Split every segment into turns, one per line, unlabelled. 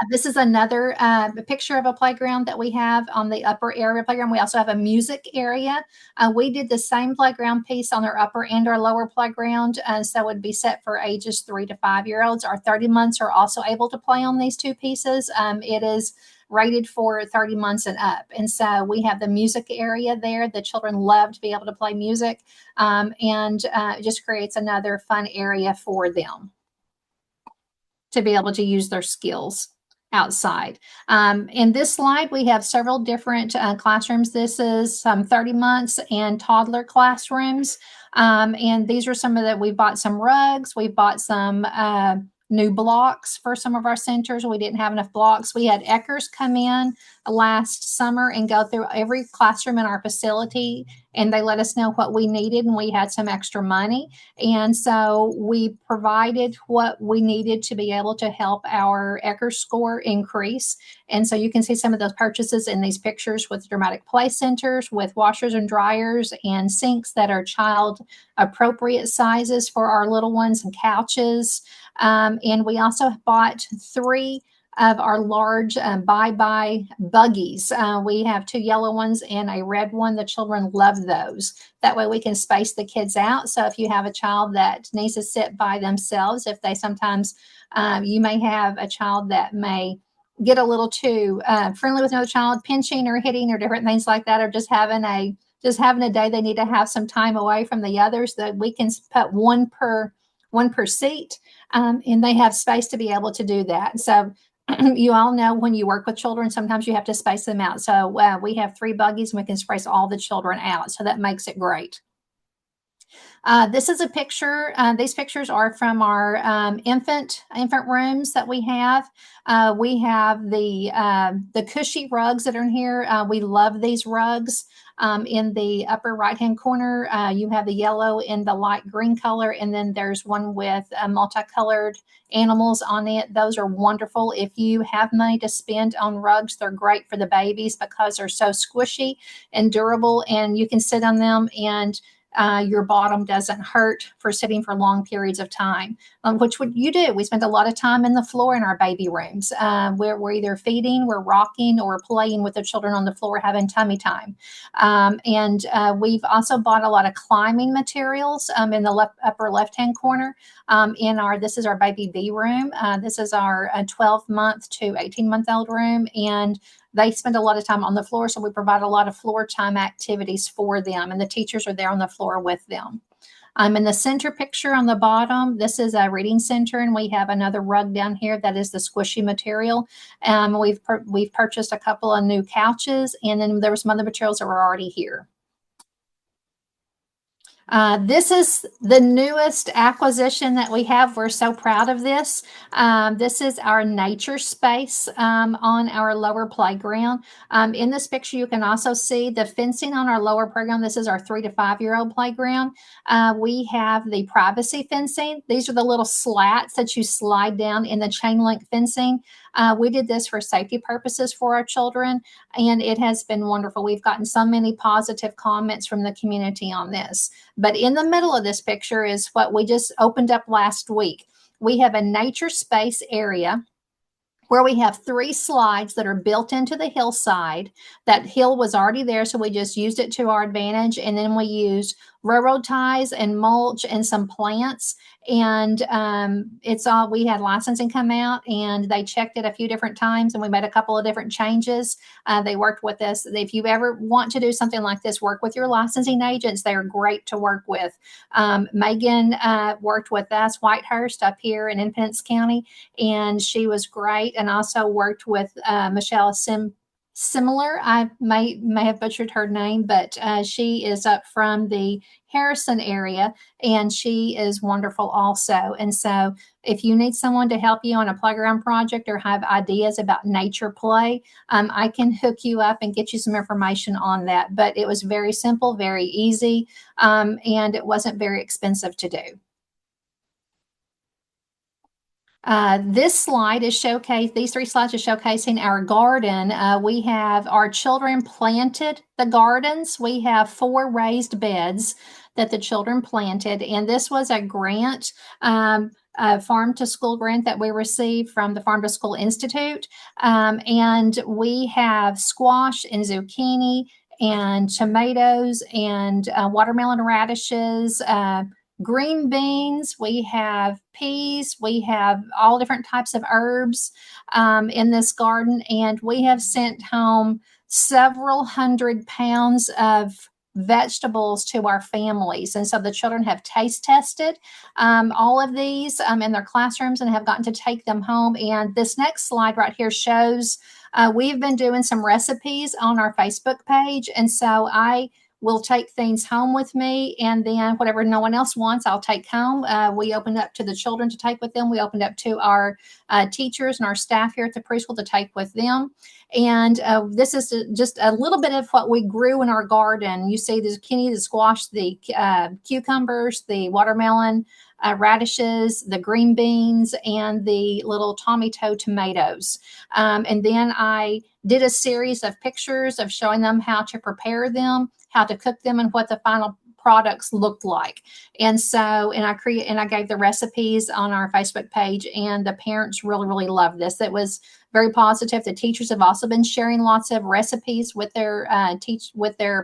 This is another picture of a playground that we have on the upper area playground. We also have a music area. We did the same playground piece on our upper and our lower playground. So it would be set for ages 3 to 5-year-olds. Our 30 months are also able to play on these two pieces. It is rated for 30 months and up. And so we have the music area there. The children love to be able to play music, and it just creates another fun area for them to be able to use their skills outside. In this slide, we have several different classrooms. This is some 30 months and toddler classrooms. And these are some of that. We bought some rugs. We bought some new blocks for some of our centers. We didn't have enough blocks. We had Eckers come in last summer and go through every classroom in our facility, and they let us know what we needed, and we had some extra money. And so we provided what we needed to be able to help our Eckers score increase. And so you can see some of those purchases in these pictures with dramatic play centers, with washers and dryers and sinks that are child appropriate sizes for our little ones, and couches. And we also bought 3 of our large bye-bye buggies. We have 2 yellow ones and a red one. The children love those. That way we can space the kids out. So if you have a child that needs to sit by themselves, if they sometimes, you may have a child that may get a little too friendly with another child, pinching or hitting or different things like that, or just having a day they need to have some time away from the others, that we can put one per seat, and they have space to be able to do that. So you all know when you work with children, sometimes you have to space them out. So we have 3 buggies and we can space all the children out. So that makes it great. This is a picture. These pictures are from our infant rooms that we have. We have the cushy rugs that are in here. We love these rugs. In the upper right-hand corner, you have the yellow and the light green color, and then there's one with multicolored animals on it. Those are wonderful. If you have money to spend on rugs, they're great for the babies because they're so squishy and durable, and you can sit on them and your bottom doesn't hurt for sitting for long periods of time, which would you do. We spend a lot of time in the floor in our baby rooms. We're either feeding, we're rocking, or we're playing with the children on the floor having tummy time. And we've also bought a lot of climbing materials in the upper left-hand corner. This is our baby B room. This is our 12-month to 18-month-old room, and they spend a lot of time on the floor, so we provide a lot of floor time activities for them, and the teachers are there on the floor with them. In the center picture on the bottom, this is a reading center, and we have another rug down here that is the squishy material. We've purchased a couple of new couches, and then there were some other materials that were already here. This is the newest acquisition that we have. We're so proud of this. This is our nature space on our lower playground. In this picture, you can also see the fencing on our lower playground. This is our 3 to 5-year-old playground. We have the privacy fencing. These are the little slats that you slide down in the chain link fencing. We did this for safety purposes for our children, and it has been wonderful. We've gotten so many positive comments from the community on this. But in the middle of this picture is what we just opened up last week. We have a nature space area where we have 3 slides that are built into the hillside. That hill was already there, so we just used it to our advantage. And then we used railroad ties and mulch and some plants. And we had licensing come out, and they checked it a few different times, and we made a couple of different changes. They worked with us. If you ever want to do something like this, work with your licensing agents. They are great to work with. Megan worked with us, Whitehurst, up here in Independence County, and she was great. And also worked with Michelle Similar. I may have butchered her name, but she is up from the Harrison area, and she is wonderful also. And so if you need someone to help you on a playground project or have ideas about nature play, I can hook you up and get you some information on that. But it was very simple, very easy, and it wasn't very expensive to do. This slide is these 3 slides are showcasing our garden. We have our children planted the gardens. We have 4 raised beds that the children planted. And this was a grant, a farm to school grant that we received from the Farm to School Institute. And we have squash and zucchini and tomatoes and watermelon radishes, green beans, we have peas, we have all different types of herbs in this garden. And we have sent home several hundred pounds of vegetables to our families. And so the children have taste tested all of these in their classrooms and have gotten to take them home. And this next slide right here shows we've been doing some recipes on our Facebook page. And so I will take things home with me, and then whatever no one else wants, I'll take home. We opened up to the children to take with them. We opened up to our teachers and our staff here at the preschool to take with them. And this is just a little bit of what we grew in our garden. You see the zucchini, the squash, the cucumbers, the watermelon, radishes, the green beans, and the little tomato tomatoes. And then I did a series of pictures of showing them how to prepare them, how to cook them, and what the final products looked like. And so, and I gave the recipes on our Facebook page, and the parents really, really loved this. It was very positive. The teachers have also been sharing lots of recipes with their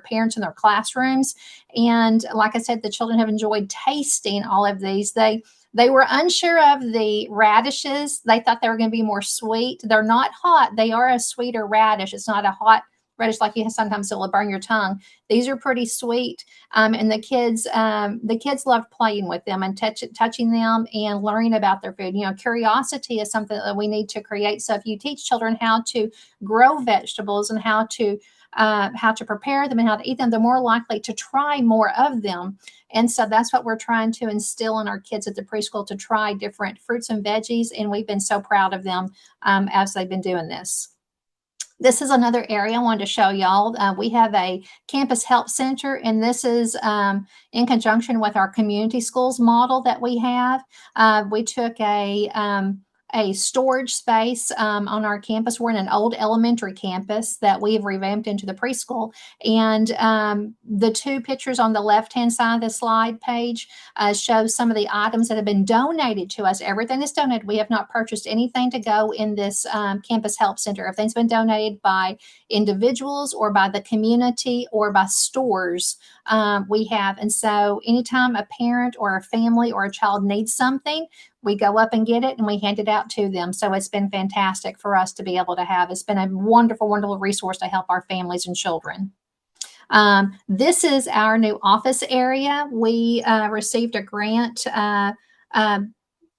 parents in their classrooms. And like I said, the children have enjoyed tasting all of these. They were unsure of the radishes. They thought they were going to be more sweet. They're not hot. They are a sweeter radish. It's not a hot radish like you sometimes it'll burn your tongue. These are pretty sweet. And the kids loved playing with them and touching them and learning about their food. You know, curiosity is something that we need to create. So if you teach children how to grow vegetables and how to prepare them and how to eat them, they're more likely to try more of them. And so that's what we're trying to instill in our kids at the preschool, to try different fruits and veggies. And we've been so proud of them as they've been doing this. This is another area I wanted to show y'all. We have a campus help center, and this is in conjunction with our community schools model that we have. We took a storage space on our campus. We're in an old elementary campus that we have revamped into the preschool. And the two pictures on the left-hand side of the slide page show some of the items that have been donated to us. Everything is donated. We have not purchased anything to go in this campus help center. Everything's been donated by individuals or by the community or by stores we have. And so anytime a parent or a family or a child needs something, we go up and get it and we hand it out to them. So it's been fantastic for us to be able to have. It's been a wonderful, wonderful resource to help our families and children. This is our new office area. We received a grant.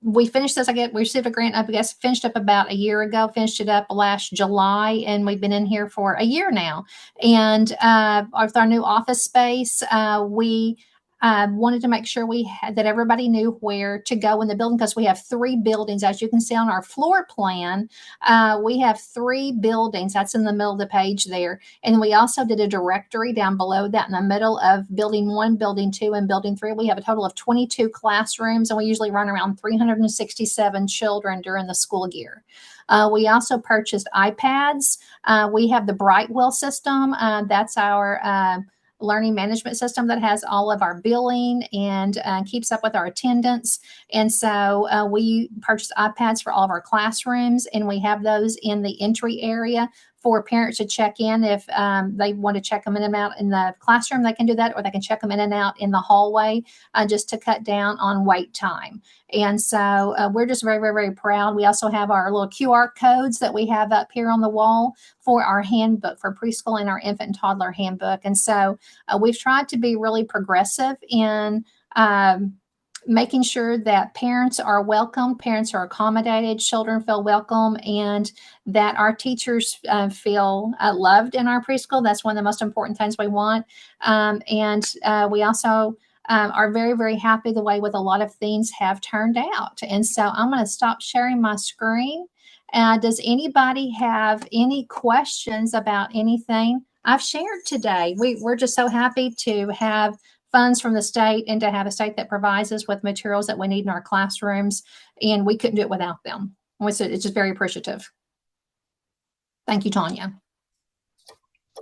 We finished this, we received a grant, I guess, finished up about a year ago, finished it up last July, and we've been in here for a year now. And with our new office space, we wanted to make sure that everybody knew where to go in the building, because we have 3 buildings. As you can see on our floor plan, we have 3 buildings. That's in the middle of the page there. And we also did a directory down below that in the middle of building 1, building 2, and building 3. We have a total of 22 classrooms, and we usually run around 367 children during the school year. We also purchased iPads. We have the Brightwell system. That's our learning management system that has all of our billing and keeps up with our attendance. And so we purchased iPads for all of our classrooms, and we have those in the entry area for parents to check in. If they want to check them in and out in the classroom, they can do that, or they can check them in and out in the hallway just to cut down on wait time. And so we're just very, very, very proud. We also have our little QR codes that we have up here on the wall for our handbook for preschool and our infant and toddler handbook. And so we've tried to be really progressive in making sure that parents are welcome, parents are accommodated, children feel welcome, and that our teachers feel loved in our preschool. That's one of the most important things we want. And we also are very, very happy the way with a lot of things have turned out. And so I'm going to stop sharing my screen. Does anybody have any questions about anything I've shared today? We're just so happy to have funds from the state and to have a state that provides us with materials that we need in our classrooms, and we couldn't do it without them. It's just very appreciative. Thank you, Tanya.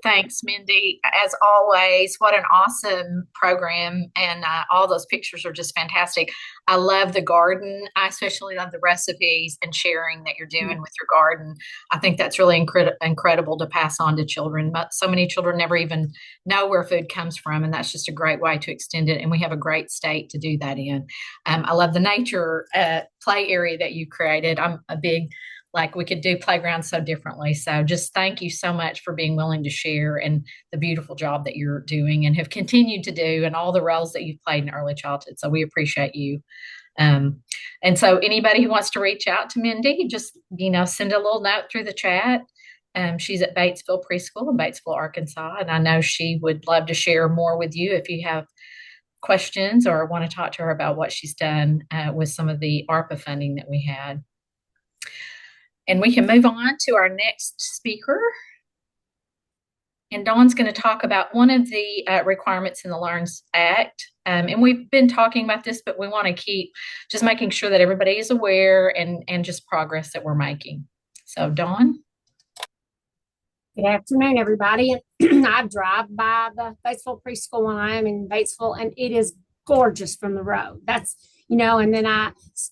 Thanks, Mindy. As always, what an awesome program. And all those pictures are just fantastic. I love the garden. I especially love the recipes and sharing that you're doing with your garden. I think that's really incredible to pass on to children. But so many children never even know where food comes from. And that's just a great way to extend it. And we have a great state to do that in. I love the nature play area that you created. I'm a big like we could do playgrounds so differently. So just thank you so much for being willing to share and the beautiful job that you're doing and have continued to do and all the roles that you've played in early childhood. So we appreciate you. Um, and so anybody who wants to reach out to Mindy, just, send a little note through the chat. She's at Batesville Preschool in Batesville, Arkansas. And I know she would love to share more with you if you have questions or want to talk to her about what she's done with some of the ARPA funding that we had. And we can move on to our next speaker. And Dawn's going to talk about one of the requirements in the LEARNS Act. And we've been talking about this, but we want to keep just making sure that everybody is aware and just progress that we're making. So, Dawn.
Good afternoon, everybody. I drive by the Batesville Preschool when I am in Batesville, and it is gorgeous from the road. And then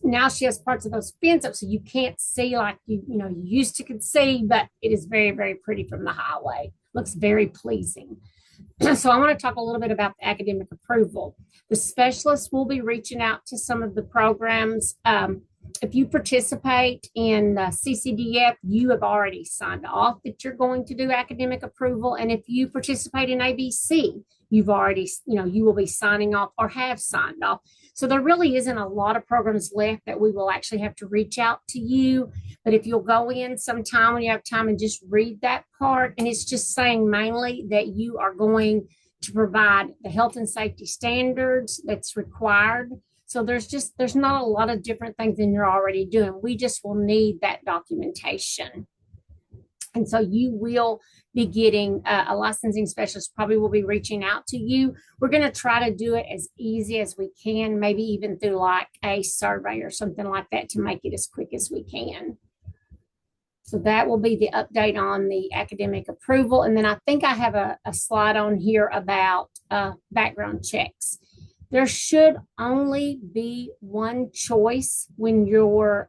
now she has parts of those fence up so you can't see like you used to could see, but it is very, very pretty from the highway. Looks very pleasing. So I want to talk a little bit about the academic approval. The specialists will be reaching out to some of the programs. If you participate in CCDF, you have already signed off that you're going to do academic approval. And if you participate in ABC, you've already, you will be signing off or have signed off. So there really isn't a lot of programs left that we will actually have to reach out to you. But if you'll go in sometime when you have time and just read that part, and it's just saying mainly that you are going to provide the health and safety standards that's required. So there's not a lot of different things than you're already doing. We just will need that documentation. And so you will be getting a licensing specialist probably will be reaching out to you. We're going to try to do it as easy as we can, maybe even through like a survey or something like that to make it as quick as we can. So that will be the update on the academic approval. And then I think I have a slide on here about background checks. There should only be one choice when your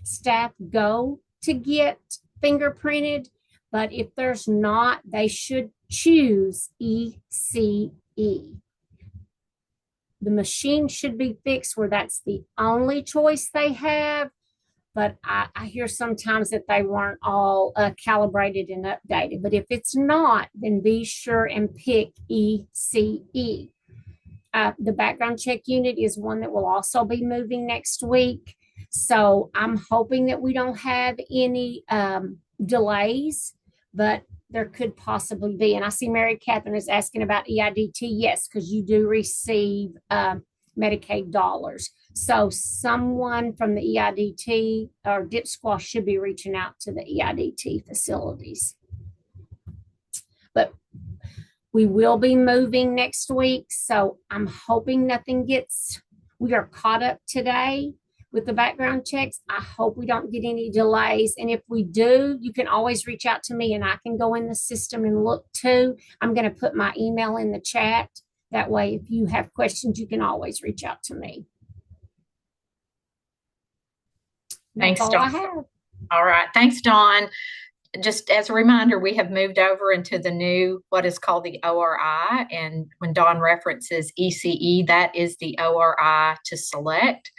staff go to get fingerprinted, but if there's not, they should choose ECE. The machine should be fixed where that's the only choice they have, but I hear sometimes that they weren't all calibrated and updated. But if it's not, then be sure and pick ECE. The background check unit is one that will also be moving next week. So I'm hoping that we don't have any delays, but there could possibly be. And I see Mary Catherine is asking about EIDT. Yes, because you do receive Medicaid dollars. So someone from the EIDT or Dip Squash should be reaching out to the EIDT facilities. But we will be moving next week, so I'm hoping we are caught up today with the background checks. I hope we don't get any delays. And if we do, you can always reach out to me and I can go in the system and look too. I'm going to put my email in the chat. That way, if you have questions, you can always reach out to me.
Thanks, Dawn. All right. Thanks, Dawn. Just as a reminder, we have moved over into the new, what is called the ORI. And when Dawn references ECE, that is the ORI to select.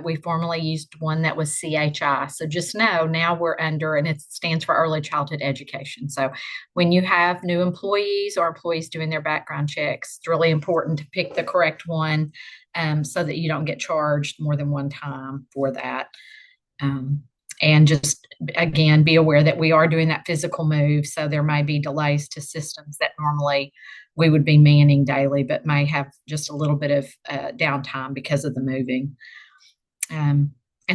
We formerly used one that was CHI. So just know now we're under, and it stands for Early Childhood Education. So when you have new employees or employees doing their background checks, it's really important to pick the correct one so that you don't get charged more than one time for that. And just, again, be aware that we are doing that physical move. So there may be delays to systems that normally we would be manning daily, but may have just a little bit of downtime because of the moving. And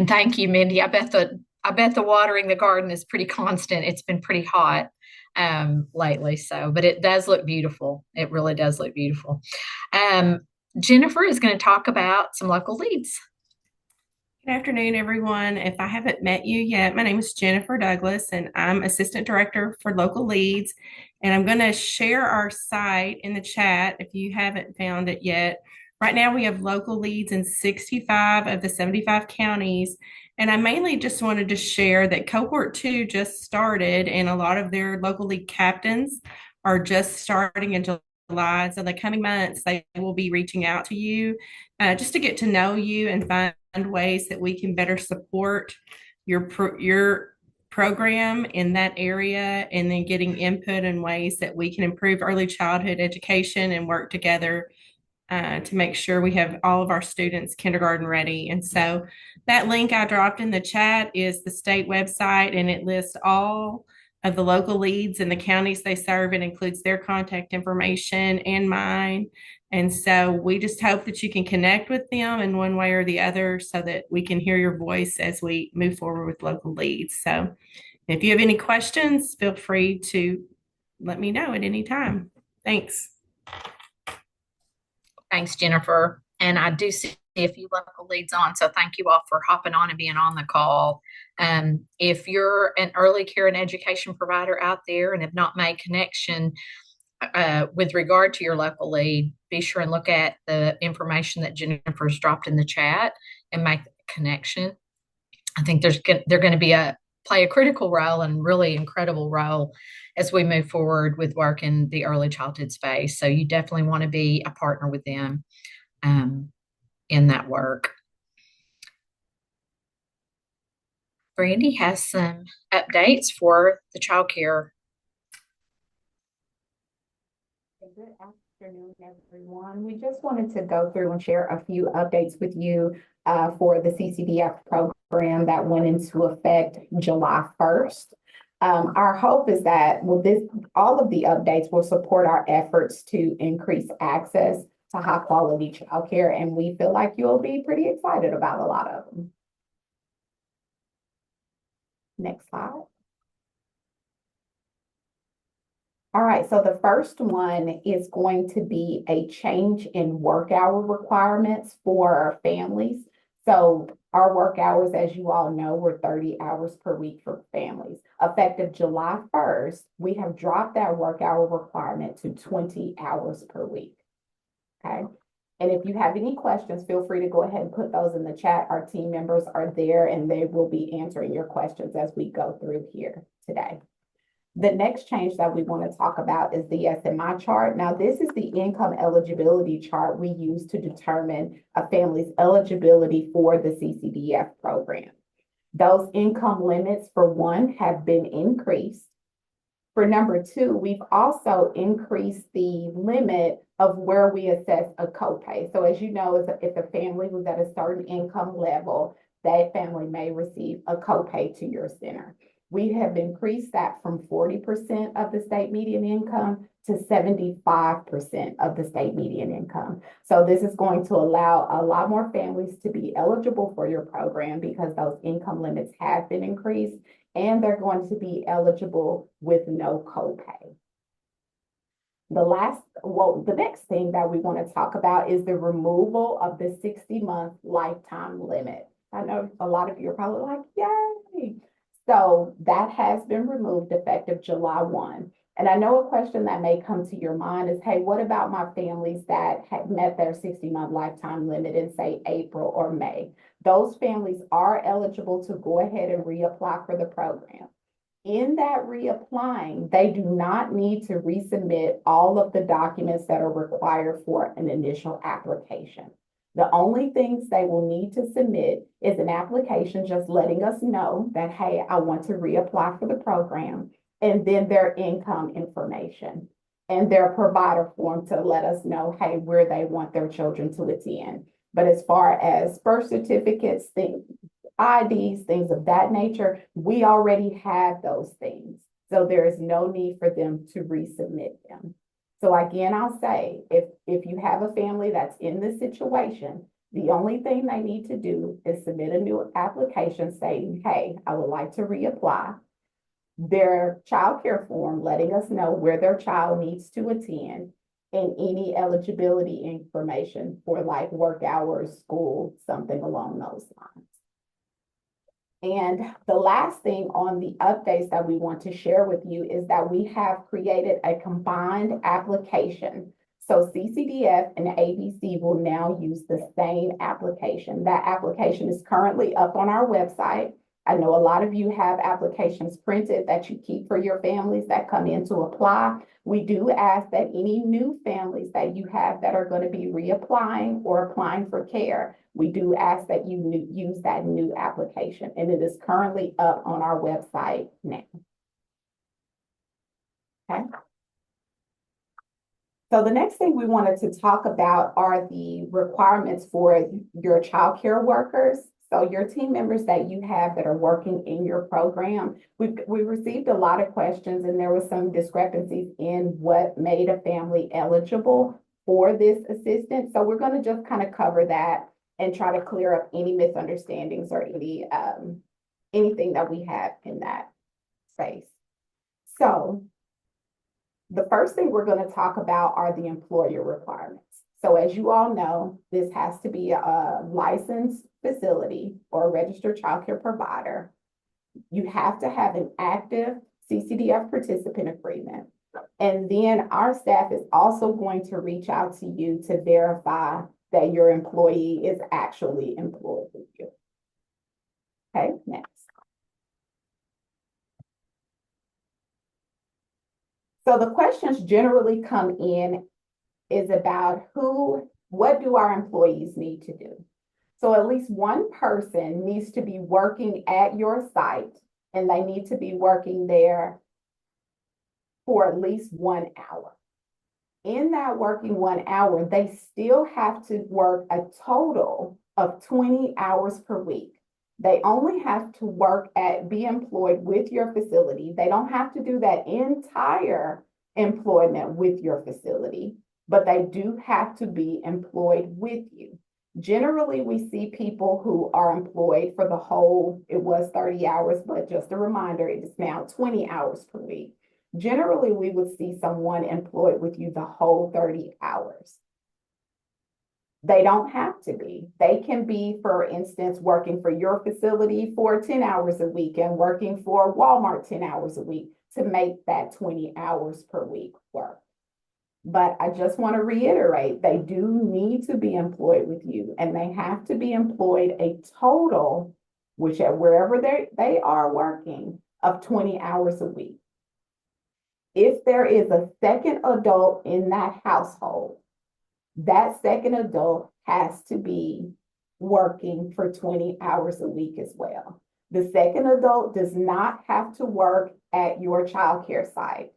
thank you, Mindy. I bet the watering the garden is pretty constant. It's been pretty hot lately. So, but it does look beautiful. It really does look beautiful. Jennifer is going to talk about some local leads.
Good afternoon, everyone. If I haven't met you yet, my name is Jennifer Douglas, and I'm Assistant Director for Local Leads. And I'm going to share our site in the chat if you haven't found it yet. Right now, we have local leads in 65 of the 75 counties. And I mainly just wanted to share that cohort 2 just started, and a lot of their local league captains are just starting in July. So the coming months, they will be reaching out to you just to get to know you and find ways that we can better support your program in that area, and then getting input in ways that we can improve early childhood education and work together to make sure we have all of our students kindergarten ready. And so that link I dropped in the chat is the state website, and it lists all of the local leads and the counties they serve. It includes their contact information and mine. And so we just hope that you can connect with them in one way or the other so that we can hear your voice as we move forward with local leads. So if you have any questions, feel free to let me know at any time. Thanks.
Thanks, Jennifer. And I do see a few local leads on, so thank you all for hopping on and being on the call. If you're an early care and education provider out there and have not made connection with regard to your local lead, be sure and look at the information that Jennifer's dropped in the chat and make the connection. I think they're going to play a critical role and really incredible role as we move forward with work in the early childhood space. So you definitely want to be a partner with them in that work. Brandy has some updates for the child care.
Good afternoon, everyone. We just wanted to go through and share a few updates with you for the CCDF program that went into effect July 1st. Our hope is that all of the updates will support our efforts to increase access to high quality childcare, and we feel like you'll be pretty excited about a lot of them. Next slide. All right, so the first one is going to be a change in work hour requirements for families. So our work hours, as you all know, were 30 hours per week for families. Effective July 1st, we have dropped that work hour requirement to 20 hours per week. Okay. And if you have any questions, feel free to go ahead and put those in the chat. Our team members are there and they will be answering your questions as we go through here today. The next change that we want to talk about is the SMI chart. Now, this is the income eligibility chart we use to determine a family's eligibility for the CCDF program. Those income limits, for one, have been increased. For number two, we've also increased the limit of where we assess a copay. So as you know, if a family was at a certain income level, that family may receive a copay to your center. We have increased that from 40% of the state median income to 75% of the state median income. So this is going to allow a lot more families to be eligible for your program because those income limits have been increased, and they're going to be eligible with no copay. The next thing that we want to talk about is the removal of the 60-month lifetime limit. I know a lot of you are probably like, yay! So that has been removed effective July 1. And I know a question that may come to your mind is, hey, what about my families that had met their 60-month lifetime limit in, say, April or May? Those families are eligible to go ahead and reapply for the program. In that reapplying, they do not need to resubmit all of the documents that are required for an initial application. The only things they will need to submit is an application just letting us know that, hey, I want to reapply for the program, and then their income information and their provider form to let us know, hey, where they want their children to attend. But as far as birth certificates, IDs, things of that nature, we already have those things. So there is no need for them to resubmit them. So again, I'll say, if you have a family that's in this situation, the only thing they need to do is submit a new application saying, hey, I would like to reapply. Their child care form letting us know where their child needs to attend, and any eligibility information for like work hours, school, something along those lines. And the last thing on the updates that we want to share with you is that we have created a combined application. So CCDF and ABC will now use the same application. That application is currently up on our website. I know a lot of you have applications printed that you keep for your families that come in to apply. We do ask that any new families that you have that are going to be reapplying or applying for care, we do ask that you use that new application, and it is currently up on our website now. Okay. So the next thing we wanted to talk about are the requirements for your child care workers. So your team members that you have that are working in your program, we received a lot of questions, and there was some discrepancies in what made a family eligible for this assistance. So we're going to just kind of cover that and try to clear up any misunderstandings or anything that we have in that space. So the first thing we're going to talk about are the employer requirements. So as you all know, this has to be a licensed facility or a registered child care provider. You have to have an active CCDF participant agreement. And then our staff is also going to reach out to you to verify that your employee is actually employed with you. Okay, next. So the questions generally come in is about what do our employees need to do? So at least one person needs to be working at your site, and they need to be working there for at least 1 hour. In that working 1 hour, they still have to work a total of 20 hours per week. They only have to be employed with your facility. They don't have to do that entire employment with your facility, but they do have to be employed with you. Generally, we see people who are employed for the whole, it was 30 hours, but just a reminder, it is now 20 hours per week. Generally, we would see someone employed with you the whole 30 hours. They don't have to be. They can be, for instance, working for your facility for 10 hours a week and working for Walmart 10 hours a week to make that 20 hours per week work. But I just want to reiterate, they do need to be employed with you, and they have to be employed a total, wherever they are working, of 20 hours a week. If there is a second adult in that household, that second adult has to be working for 20 hours a week as well. The second adult does not have to work at your child care site.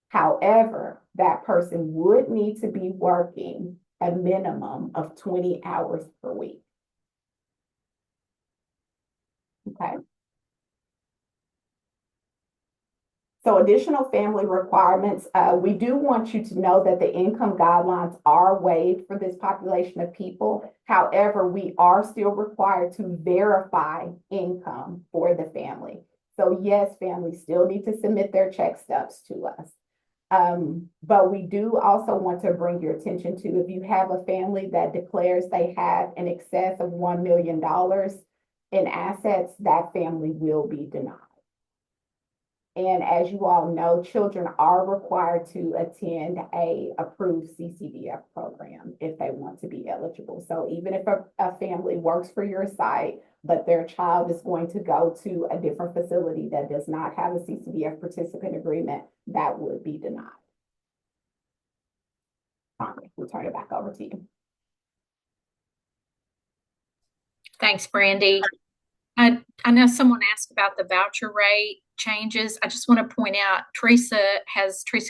However, that person would need to be working a minimum of 20 hours per week. Okay. So additional family requirements, we do want you to know that the income guidelines are waived for this population of people. However, we are still required to verify income for the family. So yes, families still need to submit their check stubs to us. But we do also want to bring your attention to, if you have a family that declares they have in excess of $1 million in assets, that family will be denied. And as you all know, children are required to attend a approved CCDF program if they want to be eligible. So even if a family works for your site, but their child is going to go to a different facility that does not have a CCDF participant agreement, that would be denied. We'll turn it back over to you.
Thanks, Brandy. I know someone asked about the voucher rate changes. I just want to point out, Teresa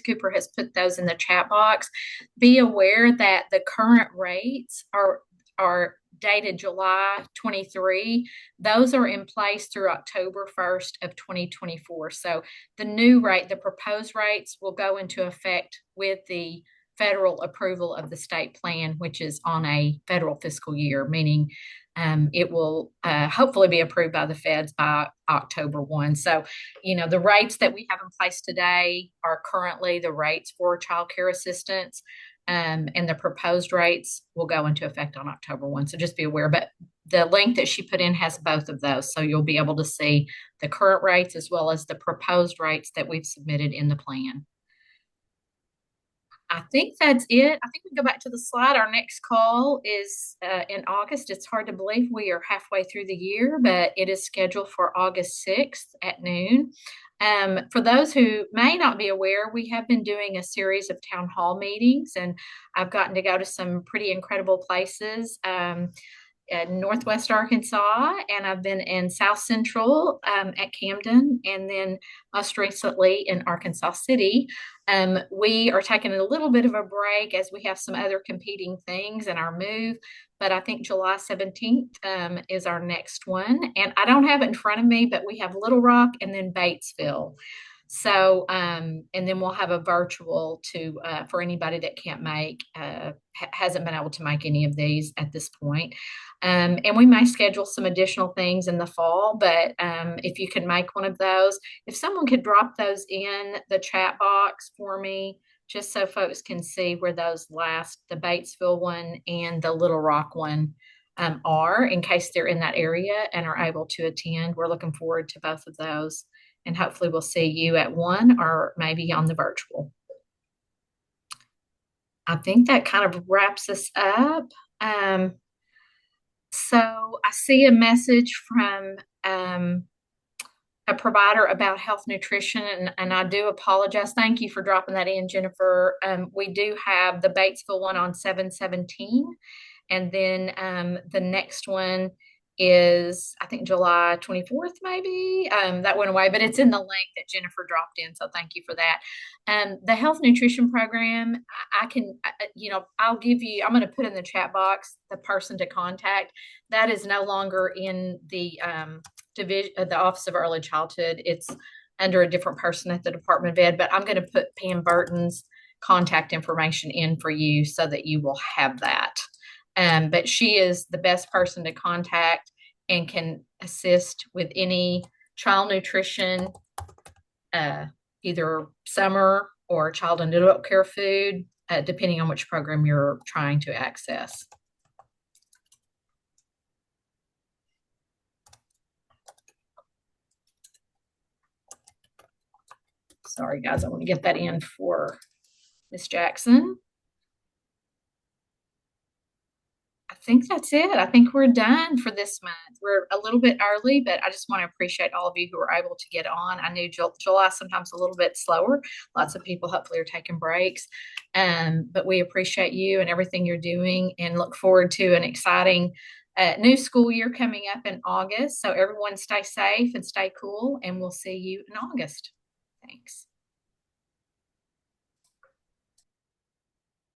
Cooper has put those in the chat box. Be aware that the current rates are dated July 23. Those are in place through October 1st of 2024. So the new rate, the proposed rates, will go into effect with the federal approval of the state plan, which is on a federal fiscal year, meaning it will hopefully be approved by the feds by October 1. So, the rates that we have in place today are currently the rates for child care assistance. And the proposed rates will go into effect on October 1. So just be aware. But the link that she put in has both of those. So you'll be able to see the current rates as well as the proposed rates that we've submitted in the plan. I think that's it. I think we can go back to the slide. Our next call is in August. It's hard to believe we are halfway through the year, but it is scheduled for August 6th at noon. For those who may not be aware, we have been doing a series of town hall meetings, and I've gotten to go to some pretty incredible places. In Northwest Arkansas, and I've been in South Central at Camden, and then most recently in Arkansas City. We are taking a little bit of a break as we have some other competing things in our move, but I think July 17th is our next one. And I don't have it in front of me, but we have Little Rock and then Batesville. So, and then we'll have a virtual to for anybody that can't make, hasn't been able to make any of these at this point. And we may schedule some additional things in the fall, but if you can make one of those, if someone could drop those in the chat box for me, just so folks can see where those last, the Batesville one and the Little Rock one are, in case they're in that area and are able to attend. We're looking forward to both of those. And hopefully we'll see you at one or maybe on the virtual. I think that kind of wraps us up. So I see a message from a provider about health nutrition, and I do apologize. Thank you for dropping that in, Jennifer. We do have the Batesville one on 7/17, and then the next one is, I think, July 24th, maybe. That went away, but it's in the link that Jennifer dropped in. So thank you for that. The health nutrition program, I can, I'll give you, I'm going to put in the chat box the person to contact. That is no longer in the division, the Office of Early Childhood. It's under a different person at the Department of Ed, but I'm going to put Pam Burton's contact information in for you so that you will have that. But she is the best person to contact and can assist with any child nutrition, either summer or child and adult care food, depending on which program you're trying to access. Sorry, guys, I want to get that in for Miss Jackson. I think that's it. I think we're done for this month. We're a little bit early, but I just want to appreciate all of you who are able to get on. I knew July sometimes a little bit slower. Lots of people hopefully are taking breaks, but we appreciate you and everything you're doing and look forward to an exciting new school year coming up in August. So everyone stay safe and stay cool, and we'll see you in August. Thanks.